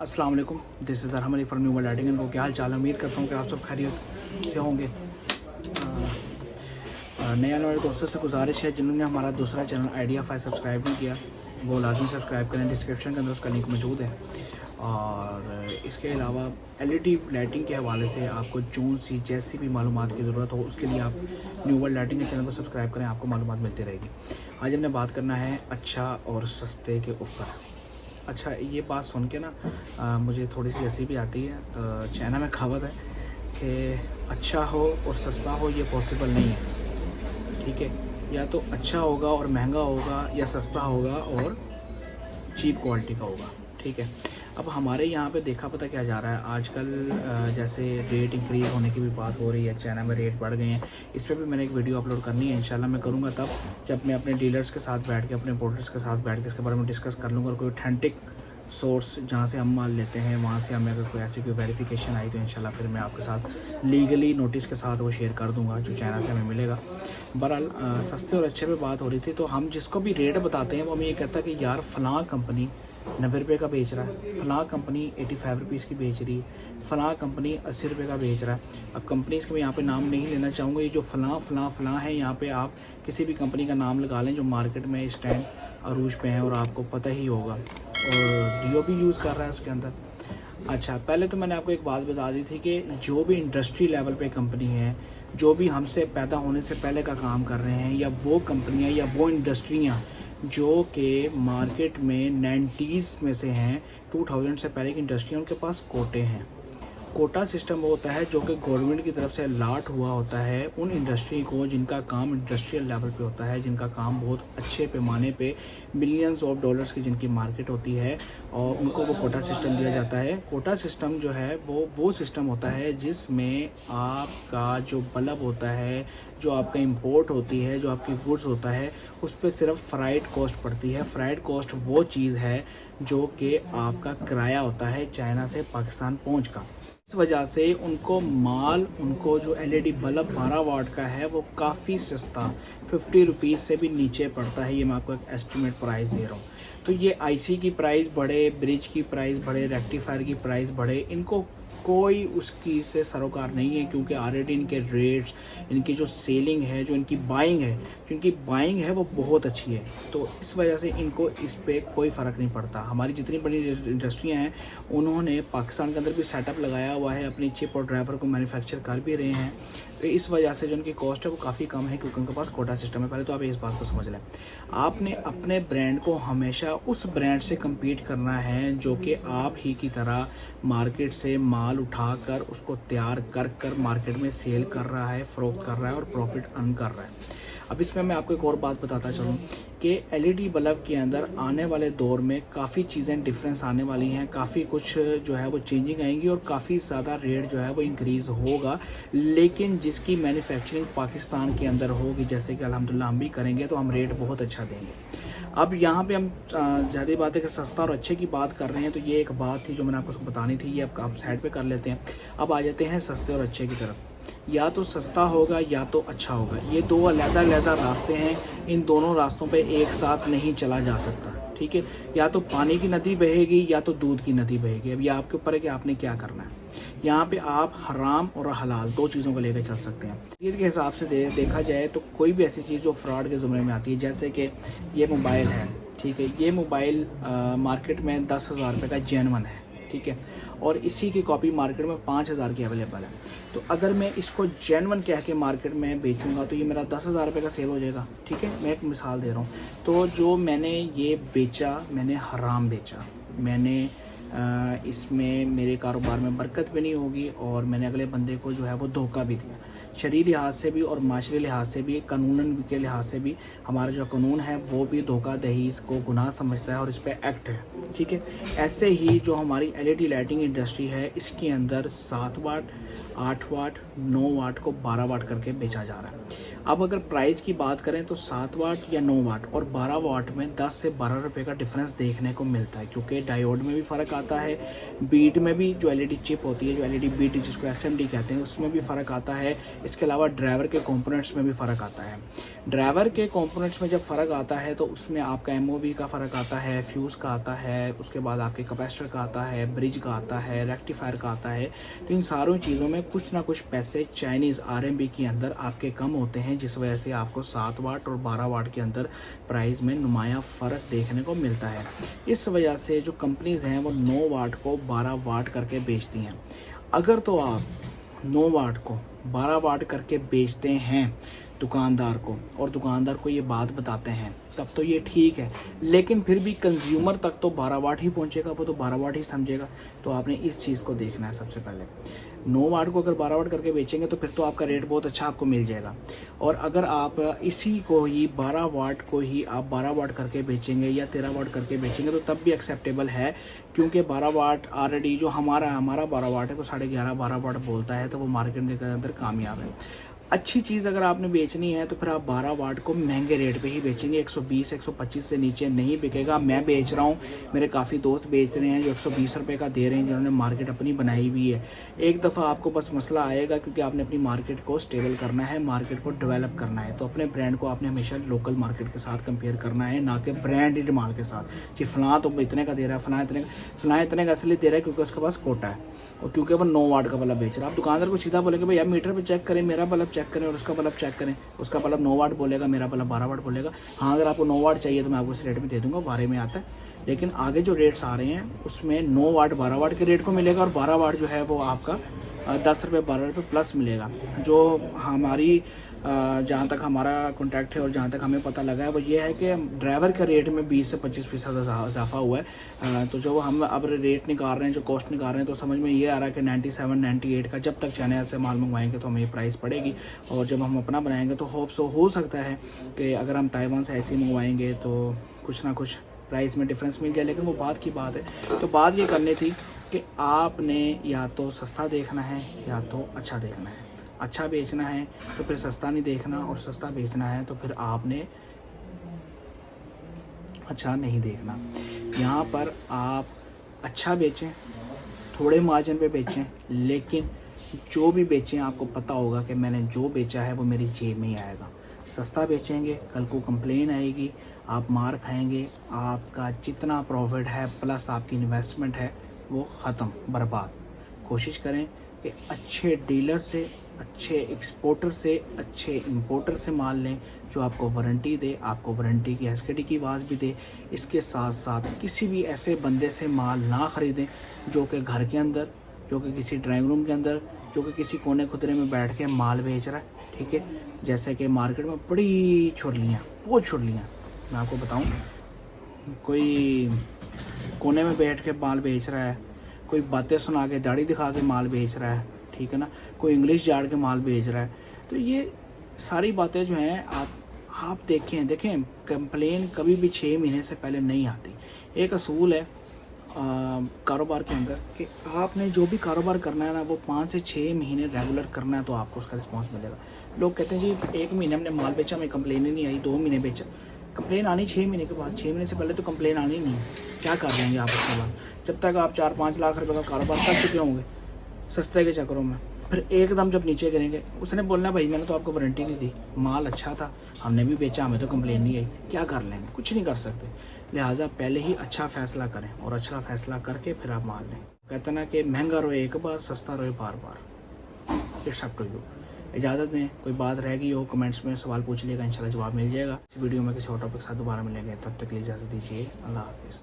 अस्सलाम वालेकुम, this is Arham Ali from new world lighting and को क्या हाल चाल है। उम्मीद करता हूँ कि आप सब खैरियत से होंगे। नए आने वाले दोस्तों से गुजारिश है जिन्होंने हमारा दूसरा चैनल आइडिया 5 सब्सक्राइब नहीं किया वो लाजमी सब्सक्राइब करें। डिस्क्रिप्शन के अंदर उसका लिंक मौजूद है। और इसके अलावा एलईडी लाइटिंग के हवाले से आपको जो सी जैसी भी मालूमात की ज़रूरत हो उसके लिए आप न्यू वर्ल्ड लाइटिंग के चैनल को सब्सक्राइब करें, आपको मालूमात मिलती रहेगी। आज हमने बात करना है अच्छा और सस्ते के ऊपर। अच्छा, ये बात सुन के ना मुझे थोड़ी सी हंसी भी आती है। तो चाइना में कहावत है कि अच्छा हो और सस्ता हो ये पॉसिबल नहीं है, ठीक है। या तो अच्छा होगा और महंगा होगा, या सस्ता होगा और चीप क्वालिटी का होगा, ठीक है। अब हमारे यहाँ पे देखा पता क्या जा रहा है आजकल, जैसे रेट इंक्रीज़ होने की भी बात हो रही है, चाइना में रेट बढ़ गए हैं। इस पर भी मैंने एक वीडियो अपलोड करनी है, इंशाल्लाह मैं करूँगा तब जब मैं अपने डीलर्स के साथ बैठ के, अपने इम्पोर्टर्स के साथ बैठ के इसके बारे में डिस्कस कर लूँगा। और कोई ऑथेंटिक सोर्स जहाँ से हम माल लेते हैं वहाँ से हमें अगर कोई ऐसी कोई वेरिफिकेशन आई तो इंशाल्लाह फिर मैं आपके साथ लीगली नोटिस के साथ वो शेयर कर दूँगा जो चाइना से हमें मिलेगा। बहरहाल सस्ते और अच्छे पे बात हो रही थी, तो हम जिसको भी रेट बताते हैं वो हमें ये कहता है कि यार फ़लाँ कंपनी 90 रुपये का बेच रहा है, फ़लाँ कंपनी 85 रुपीज़ की बेच रही है, फ़लाँ कंपनी 80 रुपये का बेच रहा है। अब कंपनीज़ के मैं यहाँ पे नाम नहीं लेना चाहूँगा। ये जो फ़लाँ है, यहाँ पे आप किसी भी कंपनी का नाम लगा लें जो मार्केट में इस टाइम अरूज पे है और आपको पता ही होगा। और जियो भी यूज़ कर रहा है उसके अंदर। अच्छा, पहले तो मैंने आपको एक बात बता दी थी कि जो भी इंडस्ट्री लेवल पे कंपनी है, जो भी हमसे पैदा होने से पहले का काम कर रहे हैं, या वो कंपनियां या वो इंडस्ट्रियां जो कि मार्केट में 90s में से हैं, 2000 से पहले की इंडस्ट्रियां, उनके पास कोटे हैं। कोटा सिस्टम वो होता है जो कि गवर्नमेंट की तरफ से अलॉट हुआ होता है उन इंडस्ट्री को जिनका काम इंडस्ट्रियल लेवल पे होता है, जिनका काम बहुत अच्छे पैमाने पे मिलियंस ऑफ डॉलर्स की जिनकी मार्केट होती है, और उनको वो कोटा सिस्टम दिया जाता है। कोटा सिस्टम जो है वो सिस्टम होता है जिसमें आपका जो बल्ब होता है, जो आपका इंपोर्ट होती है, जो आपकी गुड्स होता है, उस पर सिर्फ फ्राइट कॉस्ट पड़ती है। फ्राइट कॉस्ट वो चीज़ है जो कि आपका किराया होता है चाइना से पाकिस्तान पहुँच का। इस वजह से उनको जो एलईडी बल्ब 12 वाट का है वो काफ़ी सस्ता 50 रुपीज़ से भी नीचे पड़ता है। ये मैं आपको एक एस्टिमेट प्राइस दे रहा हूँ। तो ये आईसी की प्राइस बढ़े, ब्रिज की प्राइस बढ़े, रेक्टिफायर की प्राइस बढ़े, इनको कोई उसकी से सरोकार नहीं है, क्योंकि ऑलरेडी इनके रेट्स, इनकी जो सेलिंग है, जो इनकी बाइंग है वो बहुत अच्छी है। तो इस वजह से इनको इस पर कोई फ़र्क नहीं पड़ता। हमारी जितनी बड़ी इंडस्ट्रियां हैं उन्होंने पाकिस्तान के अंदर भी सेटअप लगाया हुआ है, अपनी चिप और ड्राइवर को मैन्युफैक्चर कर भी रहे हैं। तो इस वजह से जो उनकी कॉस्ट है वो काफ़ी कम है, क्योंकि उनके पास कोटा सिस्टम है। पहले तो आप इस बात को समझ लें, आपने अपने ब्रांड को हमेशा उस ब्रांड से कम्पीट करना है जो कि आप ही की तरह मार्केट से माल उठाकर उसको तैयार कर मार्केट में सेल कर रहा है, फ़रोख्त कर रहा है और प्रॉफिट अर्न कर रहा है। अब इसमें मैं आपको एक और बात बताता चलूँ कि एलईडी बल्ब के अंदर आने वाले दौर में काफ़ी चीज़ें डिफरेंस आने वाली हैं, काफ़ी कुछ जो है वो चेंजिंग आएंगी और काफ़ी ज़्यादा रेट जो है वो इंक्रीज़ होगा। लेकिन जिसकी मैन्युफैक्चरिंग पाकिस्तान के अंदर होगी, जैसे कि अल्हम्दुलिल्लाह हम भी करेंगे, तो हम रेट बहुत अच्छा देंगे। अब यहाँ पे हम ज़्यादा बात है कि सस्ता और अच्छे की बात कर रहे हैं, तो ये एक बात थी जो मैंने आपको बतानी थी, ये आप साइड पे कर लेते हैं। अब आ जाते हैं सस्ते और अच्छे की तरफ। या तो सस्ता होगा या तो अच्छा होगा, ये दो अलग-अलग रास्ते हैं। इन दोनों रास्तों पे एक साथ नहीं चला जा सकता, ठीक है। या तो पानी की नदी बहेगी या तो दूध की नदी बहेगी। अब ये आपके ऊपर है कि आपने क्या करना है। यहाँ पे आप हराम और हलाल दो चीज़ों को लेकर चल सकते हैं। ईद के हिसाब से देखा जाए तो कोई भी ऐसी चीज़ जो फ्रॉड के ज़ुमरे में आती है, जैसे कि ये मोबाइल है, ठीक है। ये मोबाइल मार्केट में 10,000 रुपये का जेन्युइन है, ठीक है, और इसी की कॉपी मार्केट में 5,000 की अवेलेबल है। तो अगर मैं इसको जेन्युइन कह के मार्केट में बेचूंगा तो ये मेरा 10,000 रुपये का सेल हो जाएगा, ठीक है। मैं एक मिसाल दे रहा हूँ। तो जो मैंने ये बेचा, मैंने हराम बेचा, मैंने इसमें मेरे कारोबार में बरकत भी नहीं होगी और मैंने अगले बंदे को जो है वो धोखा भी दिया। शरीर लिहाज से भी और माशरे लिहाज से भी, कानूनन के लिहाज से भी, हमारा जो कानून है वो भी धोखाधही को गुनाह समझता है और इस पर एक्ट है, ठीक है। ऐसे ही जो हमारी एलईडी लाइटिंग इंडस्ट्री है, इसके अंदर 7 वाट, 8 वाट, 9 वाट को 12 वाट करके बेचा जा रहा है। अब अगर प्राइस की बात करें तो 7 वाट या 9 वाट और 12 वाट में 10 से 12 रुपये का डिफरेंस देखने को मिलता है, क्योंकि डायोड में भी फ़र्क आता है, बीट में भी जो एलईडी चिप होती है, जो एलईडी बीट जिसको एसएमडी कहते हैं, उसमें भी फ़र्क आता है। इसके अलावा ड्राइवर के कंपोनेंट्स में भी फ़र्क आता है। ड्राइवर के कंपोनेंट्स में जब फ़र्क आता है तो उसमें आपका एमओवी का फ़र्क आता है, फ्यूज़ का आता है, उसके बाद आपके कैपेसिटर का आता है, ब्रिज का आता है, रेक्टिफायर का आता है। तो इन सारों चीज़ों में कुछ ना कुछ पैसे चाइनीज़ आरएमबी के अंदर आपके कम होते हैं, जिस वजह से आपको 7 वाट और 12 वाट के अंदर प्राइस में नुमाया फ़र्क देखने को मिलता है। इस वजह से जो कंपनीज़ हैं वो 9 वाट को 12 वाट करके बेचती हैं। अगर तो आप 9 वाट को 12 वाट करके बेचते हैं दुकानदार को, और दुकानदार को ये बात बताते हैं, तब तो ये ठीक है, लेकिन फिर भी कंज्यूमर तक तो 12 वाट ही पहुंचेगा, वो तो 12 वाट ही समझेगा। तो आपने इस चीज़ को देखना है सबसे पहले। 9 वाट को अगर 12 वाट करके बेचेंगे तो फिर तो आपका रेट बहुत अच्छा आपको मिल जाएगा। और अगर आप इसी को ही 12 वाट को ही आप 12 वाट करके बेचेंगे या 13 वाट करके बेचेंगे तो तब भी एक्सेप्टेबल है, क्योंकि 12 वाट ऑलरेडी जो हमारा 12 वाट है वो 11.5-12 वाट बोलता है, तो वो मार्केट के अंदर कामयाब है। अच्छी चीज़ अगर आपने बेचनी है तो फिर आप 12 वाट को महंगे रेट पे ही बेचेंगे, 120-125 से नीचे नहीं बिकेगा। मैं बेच रहा हूँ, मेरे काफ़ी दोस्त बेच रहे हैं जो 120 रुपये का दे रहे हैं, जिन्होंने मार्केट अपनी बनाई हुई है। एक दफ़ा आपको बस मसला आएगा, क्योंकि आपने अपनी मार्केट को स्टेबल करना है, मार्केट को डेवलप करना है, तो अपने ब्रांड को आपने हमेशा लोकल मार्केट के साथ कंपेयर करना है, ना कि ब्रांडेड माल के साथ कि फ़लाँ तो इतने का दे रहा है, फ़लाँ इतने का इसलिए दे रहा है क्योंकि उसके पास कोटा है और क्योंकि वो 9 वाट का बल्ब बेच रहा है। आप दुकानदार को सीधा बोलेंगे भैया मीटर पे चेक करें, मेरा बल्ब चेक करें और उसका बल्ब चेक करें, उसका बल्ब 9 वाट बोलेगा, मेरा बल्ब 12 वाट बोलेगा। हाँ, अगर आपको 9 वाट चाहिए तो मैं आपको इस रेट में दे दूंगा, 12 में आता है। लेकिन आगे जो रेट्स आ रहे हैं उसमें 9 वाट 12 वाट के रेट को मिलेगा, और 12 वाट जो है वो आपका 10 रुपये 12 रुपये प्लस मिलेगा। जो हमारी जहाँ तक हमारा कॉन्टैक्ट है और जहाँ तक हमें पता लगा है वो ये है कि ड्राइवर के रेट में 20 से 25% इजाफा हुआ है। तो जो हम अब रेट निकाल रहे हैं, जो कॉस्ट निकाल रहे हैं, तो समझ में ये आ रहा है कि 97-98 का जब तक चाइना से माल मंगवाएंगे तो हमें ये प्राइस पड़ेगी, और जब हम अपना बनाएंगे तो हो सकता है कि अगर हम ताइवान से ऐसे ही मंगवाएंगे तो कुछ ना कुछ प्राइस में डिफरेंस मिल जाए। लेकिन वो बात की बात है। तो बात ये करनी थी कि आपने या तो सस्ता देखना है या तो अच्छा देखना है। अच्छा बेचना है तो फिर सस्ता नहीं देखना, और सस्ता बेचना है तो फिर आपने अच्छा नहीं देखना। यहाँ पर आप अच्छा बेचें, थोड़े मार्जिन पे बेचें, लेकिन जो भी बेचें आपको पता होगा कि मैंने जो बेचा है वो मेरी जेब में ही आएगा। सस्ता बेचेंगे कल को कंप्लेन आएगी, आप मार खाएंगे, आपका जितना प्रॉफिट है प्लस आपकी इन्वेस्टमेंट है वो ख़त्म, बर्बाद। कोशिश करें कि अच्छे डीलर से, अच्छे एक्सपोर्टर से, अच्छे इंपोर्टर से माल लें, जो आपको वारंटी दे, आपको वारंटी की एसकेडी की आवाज़ भी दे। इसके साथ साथ किसी भी ऐसे बंदे से माल ना ख़रीदें जो कि घर के अंदर, जो कि किसी ड्राइंग रूम के अंदर, जो कि किसी कोने खुदरे में बैठ के माल बेच रहा है। ठीक है, जैसे कि मार्केट में बड़ी छुरलियाँ, बहुत छुरलियाँ, मैं आपको बताऊँ, कोई कोने में बैठ के माल बेच रहा है, कोई बातें सुना के दाढ़ी दिखा के माल बेच रहा है, ठीक है ना, कोई इंग्लिश झाड़ के माल बेच रहा है। तो ये सारी बातें जो हैं आप देखें कंप्लेन कभी भी 6 महीने से पहले नहीं आती। एक असूल है कारोबार के अंदर कि आपने जो भी कारोबार करना है ना वो 5 से 6 महीने रेगुलर करना है, तो आपको उसका रिस्पॉन्स मिलेगा। लोग कहते हैं जी 1 महीने हमने माल बेचा, हमें कंप्लेन ही नहीं आई, 2 महीने बेचा, कंप्लेन आनी 6 महीने के बाद। 6 महीने से पहले तो कंप्लेन आनी नहीं है, क्या कर देंगे आप उसके बाद? जब तक आप 4-5 लाख रुपए का कारोबार कर चुके होंगे सस्ते के चक्करों में, फिर एकदम जब नीचे गिरेंगे, उसने बोलना भाई मैंने तो आपको वारंटी नहीं दी, माल अच्छा था, हमने भी बेचा, हमें तो कंप्लेन नहीं आई, क्या कर लेंगे? कुछ नहीं कर सकते। लिहाजा पहले ही अच्छा फैसला करें, और अच्छा फैसला करके फिर आप माल लें। कहते ना कि महंगा रोए एक बार, सस्ता रोए बार बार। It's up to you. इजाज़त दें, कोई बात रह गई हो कमेंट्स में सवाल पूछ लिएगा, इंशाल्लाह जवाब मिल जाएगा। इस वीडियो में किसी और टॉपिक के साथ दोबारा मिलेंगे, तब तक के लिए इजाज़त दीजिए। अल्लाह हाफिज़।